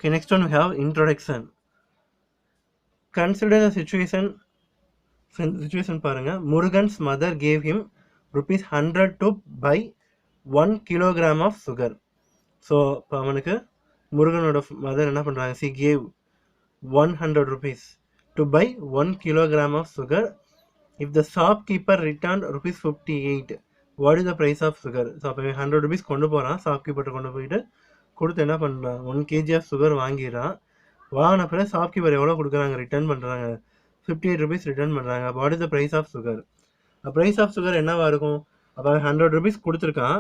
Okay, next one we have introduction. Consider the situation பாருங்க. Murugan's mother gave him rupees 100 to buy 1 kilogram of sugar. So இப்போ அவனுக்கு முருகனோட mother என்ன பண்றாங்க? She gave 100 rupees to buy 1 kilogram of sugar. If the shopkeeper returned rupees 58, what is the price of sugar? So அப்போ 100 rupees கொண்டு போகிறான், ஷாப்கீப்பர்கிட்ட கொண்டு போயிட்டு கொடுத்து என்ன பண்ணுறான், 1 kg ஆஃப் சுகர் வாங்கிடுறான். வாங்கின பிறகு ஷாப்கீப்பர் எவ்வளோ கொடுக்குறாங்க, ரிட்டர்ன் பண்ணுறாங்க, 58 rupees ரிட்டர்ன் பண்ணுறாங்க. What is the price of sugar? Price of sugar என்னவா இருக்கும்? அப்போ 100 rupees கொடுத்துருக்கான்,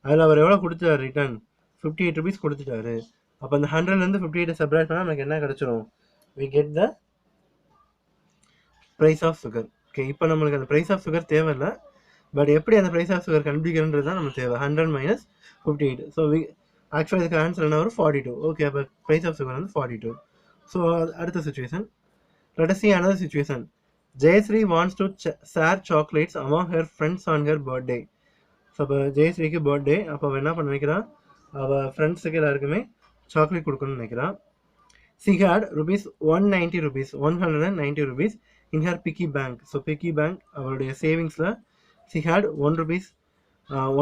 அதில் அவர் எவ்வளோ கொடுத்தாரு ரிட்டர்ன்? 58 rupees கொடுத்துட்டாரு. அப்போ அந்த 100லேருந்து 58 செப்பரேட் பண்ணால் நமக்கு என்ன கிடச்சிரும்? we get the price of sugar. Okay, இப்போ நம்மளுக்கு அந்த ப்ரைஸ் ஆஃப் சுகர் தேவையில்லை, பட் எப்படி அந்த ப்ரைஸ் ஆஃப் சுகர் கண்டுபிடிக்கிறது தான் நமக்கு தேவை. 100 minus 58. ஸோ ஆக்சுவலாக இதுக்கு ஆன்சர் என்ன வரும்? 42. ஓகே, அப்போ ப்ரைஸ் ஆஃப் சுகர் வந்து 42. ஸோ அடுத்த situation, let us see another situation. Jayashree wants to share chocolates among her friends on her birthday. So அப்போ ஜெயஸ்ரீக்கு பர்த்டே, அப்போ அவள் என்ன பண்ண நினைக்கிறான், அவள் ஃப்ரெண்ட்ஸுக்கு எல்லாருக்குமே சாக்லேட் கொடுக்கணும்னு நினைக்கிறான். She had rupees 190 rupees in her piggy bank. So piggy bank அவளுடைய சேவிங்ஸில் she had 1 rupees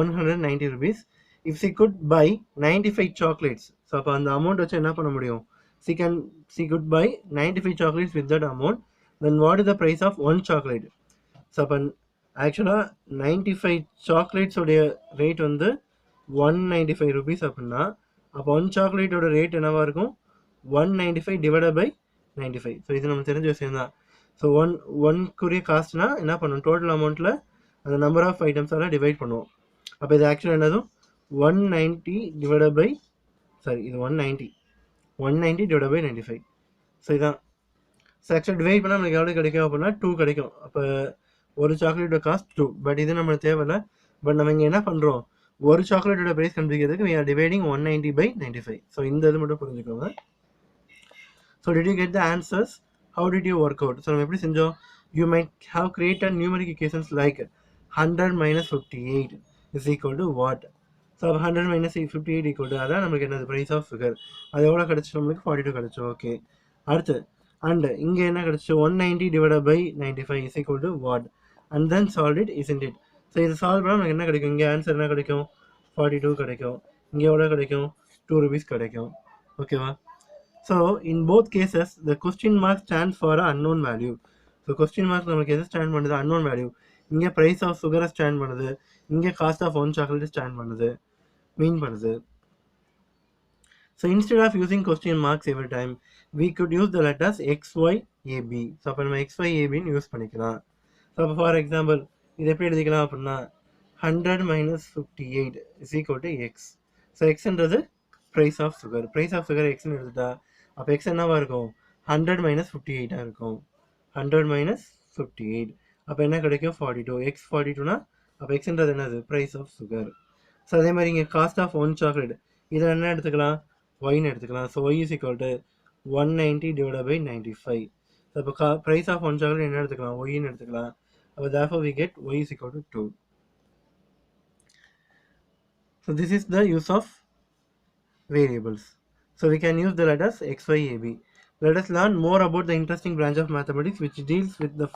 190 rupees. If she could buy 95 chocolates, so அப்போ அந்த அமௌண்ட் வச்சு என்ன பண்ண முடியும்? she could buy 95 chocolates with that amount. Then what is the price of 1 chocolate? So அப்போ ஆக்சுவலாக 95 chocolates உடைய ரேட் வந்து 195 rupees அப்படின்னா, அப்போ 1 சாக்லேட்டோட ரேட் என்னவா இருக்கும்? 195 divided by 95. ஸோ இது நம்ம தெரிஞ்ச விஷயம் தான். ஸோ ஒன்க்குரிய காஸ்ட்னா என்ன பண்ணுவோம்? டோட்டல் அமௌண்ட்டில் அந்த நம்பர் ஆஃப் ஐட்டம்ஸால் டிவைட் பண்ணுவோம். அப்போ இது ஆக்சுவலாக என்னதும் 190 டிவைடட் பை இது 190 டிவைடட் பை 95. ஸோ இதான். ஸோ ஆக்சுவலாக டிவைட் பண்ணால் நம்மளுக்கு எவ்வளோ கிடைக்கும் அப்படின்னா 2 கிடைக்கும். அப்போ ஒரு சாக்லேட்டோட காஸ்ட் 2. பட் இது நம்மளுக்கு தேவையில்லை. பட் நம்ம இங்கே என்ன பண்ணுறோம், ஒரு சாக்லேட்டோட ப்ரைஸ் கண்டுபிடிக்கிறதுக்கு we are dividing 190 by 95. So இந்த இது மட்டும் புரிஞ்சுக்கோங்க. So did you get the answers? How did you work out? So நம்ம எப்படி செஞ்சோம்? You might have created numeric equations like 100 minus 58 is equal to what? So 100 minus 58 equal to அதான் நமக்கு என்னது? Price of sugar. அது எவ்வளோ கிடச்சி? நம்மளுக்கு 42 கிடச்சோம். ஓகே, அடுத்து அண்ட் இங்கே என்ன கிடச்சி? 190 divided by 95 is equal to what? And then solve it, isn't it? So இது சால்வ் பண்ணால் நமக்கு என்ன கிடைக்கும்? இங்கே ஆன்சர் என்ன கிடைக்கும்? 42 கிடைக்கும். இங்கே எவ்வளோ கிடைக்கும்? 2 rupees கிடைக்கும். ஓகேவா? So in both cases the question mark stands for an unknown value. So question mark நமக்கு எது ஸ்டாண்ட் பண்ணுது? unknown value. இங்கே price of sugar ஸ்டாண்ட் பண்ணுது, இங்கே cost of 1 chocolate ஸ்டாண்ட் பண்ணுது, மீன் பண்ணுது. So instead of using question marks every time, we could use the letters x, y, a, b. So அப்போ நம்ம x, y, a, b use பண்ணிக்கலாம். So அப்போ for example இது எப்படி எழுதிக்கலாம் அப்படின்னா 100 minus 58 is equal to x. So எக்ஸ்ன்றது price of sugar. Price of sugar எக்ஸ்ன்னு எடுத்துட்டா அப்போ எக்ஸ் என்னவா இருக்கும்? 100 minus 58 இருக்கும். 100 minus 58 அப்போ என்ன கிடைக்கும்? 42. எக்ஸ் 42னா அப்போ எக்ஸ்ன்றது என்னது? Price of sugar. ஸோ அதே மாதிரி இங்கே காஸ்ட் ஆஃப் 1 சாக்லேட், இதில் என்ன எடுத்துக்கலாம்? ஒய்ன்னு எடுத்துக்கலாம். So Y is equal to 190 divided by 95. So இப்போ ப்ரைஸ் ஆஃப் 1 சாக்லேட் என்ன எடுத்துக்கலாம்? ஒய்ன்னு எடுத்துக்கலாம். அப்போ therefore we get y is equal to 2. So this is the use of variables. So we can use the letters x, y, a, b. Let us learn more about the interesting branch of mathematics which deals with the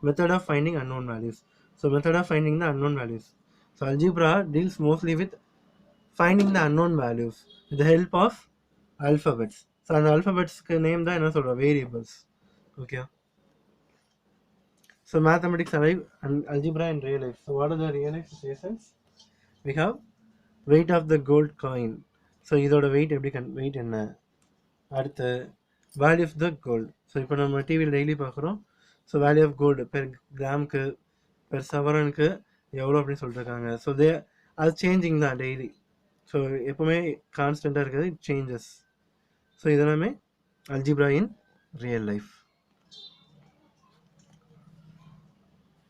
method of finding unknown values. So method of finding the unknown values. So algebra deals mostly with finding the unknown values with the help of alphabets. So அந்த alphabetsக்கு name தான் என்ன சொல்கிறோம்? variables. Okay. So mathematics arrive and algebra in real life. So what are the real life situations? We have weight of the gold coin. So இதோட weight எப்படி weight என்ன? அடுத்து value of the gold. So இப்போ நம்ம டிவியில் daily பார்க்குறோம். So value of gold per கிராமுக்கு per சவரனுக்கு எவ்வளோ அப்படின்னு சொல்லிட்டுருக்காங்க. ஸோ அது சேஞ்சிங் தான் டெய்லி. ஸோ எப்போவுமே கான்ஸ்டண்ட்டாக இருக்கிறது சேஞ்சஸ். ஸோ இதெல்லாமே algebra in real life.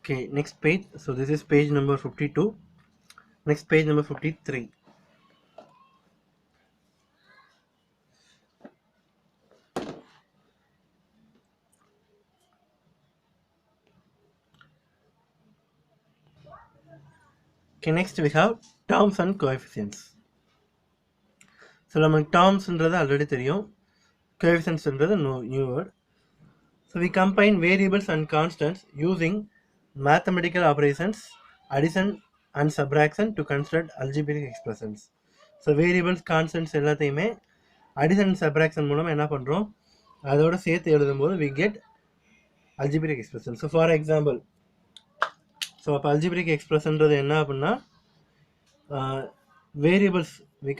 Okay, next page. So this is page number 52. Next page number 53. Okay, next we have terms and coefficients. So நமக்கு டேர்ம்ஸ்ன்றது ஆல்ரெடி தெரியும், கோஎஃபிஷியன்ட்ஸ்ன்றது new word. So we combine variables and constants using mathematical operations, addition and subtraction to construct algebraic expressions. So variables constants எல்லாத்தையுமே addition subtraction மூலமாக என்ன பண்ணுறோம், அதோட சேர்த்து எழுதும்போது we get algebraic expression. So for example, so அப்போ algebraic expressionன்றது என்ன அப்படின்னா variables we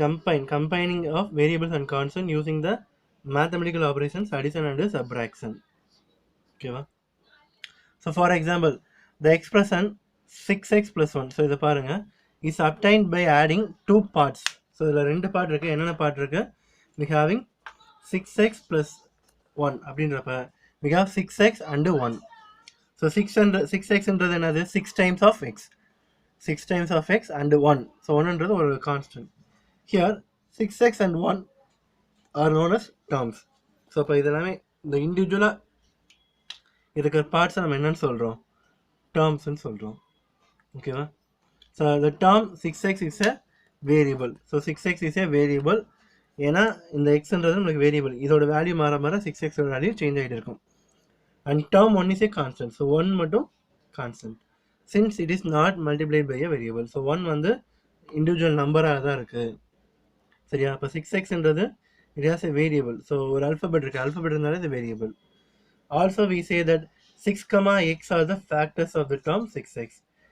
combining of variables and constant using the mathematical operations addition and subtraction. ஓகேவா? So for example, the expression 6x plus 1, so இதை பாருங்க, is obtained by adding two parts. So இதில் ரெண்டு part இருக்கு. என்னென்ன பார்ட் இருக்கு? we having 6x plus 1 அப்படின்றப்ப we have 6x and 1. So 6x என்றது என்னது? 6 times of x. 6 times of x and 1. So 1 என்றது ஒரு constant. Here 6x and 1 are known as terms. So அப்போ இதெல்லாமே இந்த இண்டிவிஜுவலாக இருக்கிற பார்ட்ஸை நம்ம என்னன்னு சொல்கிறோம்? டேர்ம்ஸ்ன்னு சொல்கிறோம். ஓகேவா? So the term 6x is a variable. So 6x is a variable. ஏன்னா இந்த எக்ஸ்ன்றது நம்மளுக்கு வேரியபிள், இதோட வேல்யூ மாற மாற 6x வேல்யூ சேஞ்ச் ஆகிட்டு இருக்கும். And term 1 is a constant. So 1 மட்டும் constant. Since it is not multiplied by a variable. So 1 வந்து individual நம்பராக தான் இருக்குது. சரியா? அப்போ 6xன்றது it has a variable. So ஒரு alphabet இருக்குது, alphabet இருந்தாலே இது variable. Also we say that 6, x are the factors of the term 6x.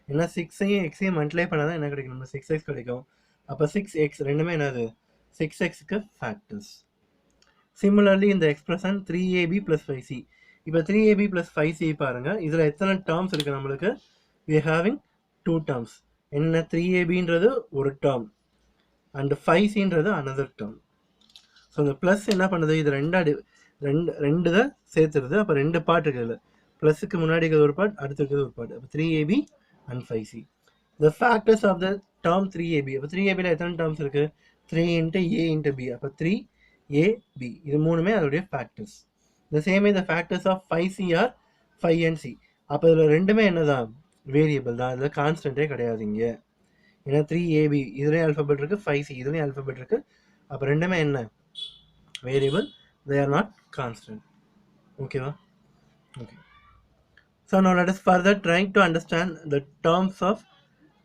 ஏன்னா 6ஐயும் xஐயும் மல்டிப்ளை பண்ணாதான் என்ன கிடைக்கும்? நம்ம 6x கிடைக்கும். அப்போ 6x ரெண்டுமே என்னது? 6xக்கு factors. Similarly in the expression 3ab plus 5c. இப்போ 3ab plus 5c பாருங்க, இதில் எத்தனை டேர்ம்ஸ் இருக்குது நம்மளுக்கு? we are having two terms. என்ன? 3abன்றது ஒரு டேர்ம் அண்ட் 5cன்றது another term. ஸோ இந்த ப்ளஸ் என்ன பண்ணுது? இது ரெண்டு தான் சேர்த்துருது. அப்போ ரெண்டு பார்ட் இருக்குது. ப்ளஸுக்கு முன்னாடி இருக்கிறது ஒரு பார்ட், அடுத்து இருக்கிறது ஒரு பார்ட். அப்போ 3ab and 5c. the factors of the term 3ab. அப்போ 3abல எத்தனை டேர்ம்ஸ் இருக்குது? 3 into a into b. அப்போ 3ab. இது மூணுமே அதோடைய factors. The same way the factors of 5c are 5 and c. அப்போ இதில் ரெண்டுமே என்னதான்? வேரியபிள் தான், அதில் கான்ஸ்டன்ட்டே கிடையாது இங்கே. ஏன்னா 3ab இதுலேயும் ஆல்ஃபபெட் இருக்குது, 5c இதுலேயும் ஆல்ஃபபெட் இருக்குது. அப்போ ரெண்டுமே என்ன? Variable. they are not constant. ஓகேவா? Okay. So now let us further try to understand the terms of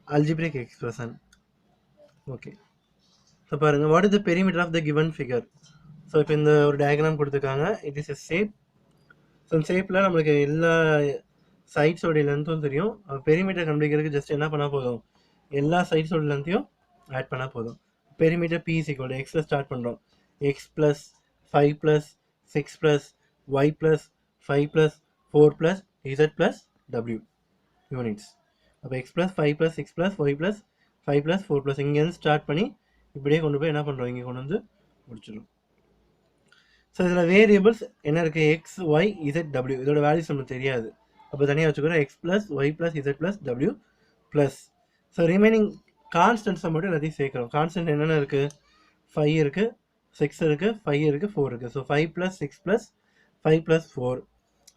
algebraic expression. Okay. So பாருங்க, what is the perimeter of the given figure? So இப்போ இந்த ஒரு diagram கொடுத்துருக்காங்க. It is a shape. So இந்த ஷேப்பில் நம்மளுக்கு எல்லா சைட்ஸோடைய லென்த்தும் தெரியும். பெரிமீட்டர் கண்டுபிடிக்கிறதுக்கு ஜஸ்ட் என்ன பண்ணால் போதும்? எல்லா சைட்ஸோட லென்த்தையும் ஆட் பண்ணால் போதும். Perimeter p is equal to x start பண்ணுறோம். x plus 5 plus 6 plus y plus 5 plus 4 plus z plus w units. அப்போ x plus 5 plus 6 plus y plus 5 plus 4 plus இங்கேருந்து ஸ்டார்ட் பண்ணி இப்படியே கொண்டு போய் என்ன பண்ணுறோம்? இங்கே கொண்டு வந்து முடிச்சிடும். ஸோ இதில் வேரியபிள்ஸ் என்ன இருக்குது? X, Y, Z, W. இதோட வேல்யூஸ் நமக்கு தெரியாது. அப்போ தனியாக வச்சுக்கிறோம். X plus Y plus Z plus W plus. So remaining கான்ஸ்டன்ட்ஸை மட்டும் எல்லாத்தையும் சேர்க்குறோம். கான்ஸ்டன்ட் என்னென்ன இருக்குது? 5 இருக்குது, 6 இருக்குது, 5 இருக்குது, 4 இருக்குது. So 5 plus 6 plus 5 plus 4.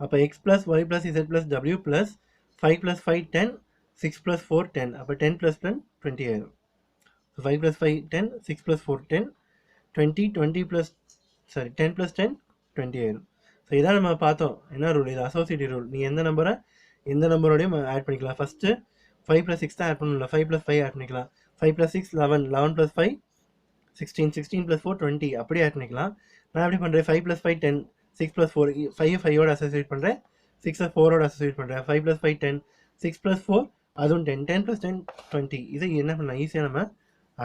அப்போ X plus Y plus Z plus W plus 5 plus 5 10, 6 plus 4 10. அப்போ 10 ப்ளஸ் 10 20 ஆயிடும். So 5 plus 5 10, 6 plus 4 10, 20 plus 10 plus 10 20 ஆயிடும். ஸோ இதான் நம்ம பார்த்தோம். என்ன ரூல்? இது அசோசியேட்டிவ் ரூல். நீ எந்த நம்பரை எந்த நம்பரோடையும் ஆட் பண்ணிக்கலாம். ஃபஸ்ட்டு 5 + 6 தான் ஆட் பண்ணல, 5 + 5 ஆட் பண்ணிக்கலாம். 5 + 6 11, 11 + 5 16, 16 + 4 20 அப்படியே ஆட் பண்ணிக்கலாம். நான் எப்படி பண்ணுறேன்? 5 + 5 10, 6 + 4 5 5ஓட அசோசியேட் பண்ணுறேன், 6 4ஓட அசோசியேட் பண்ணுறேன். 5 + 5 10, 6 + 4 அதுவும் 10, 10 + 10 20. இதை என்ன பண்ணலாம்? ஈஸியாக நம்ம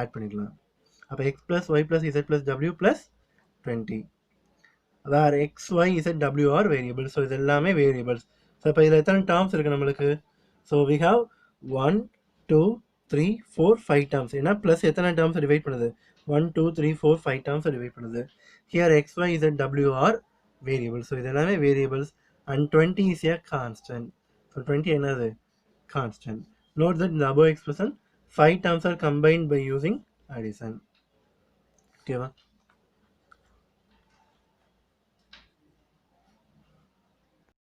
ஆட் பண்ணிக்கலாம். அப்போ x + y + z + w + 20, where x, y, z, w are variables. So இது எல்லாமே வேரியபிள்ஸ். ஸோ இப்போ இதில் எத்தனை டேர்ம்ஸ் இருக்குது நம்மளுக்கு? So we have 1 2 3 4 5 terms. ஏன்னா ப்ளஸ் எத்தனை டேர்ம்ஸ் டிவைட் பண்ணுது? 1 2 3 4 5 டேர்ம்ஸ் டிவைட் பண்ணுது. Here x, y, z, w are variables. So இது எல்லாமே variables. And 20 is a constant. So 20 என்னது? constant. Note that in the above expression 5 terms are combined by using addition. ஓகேவா?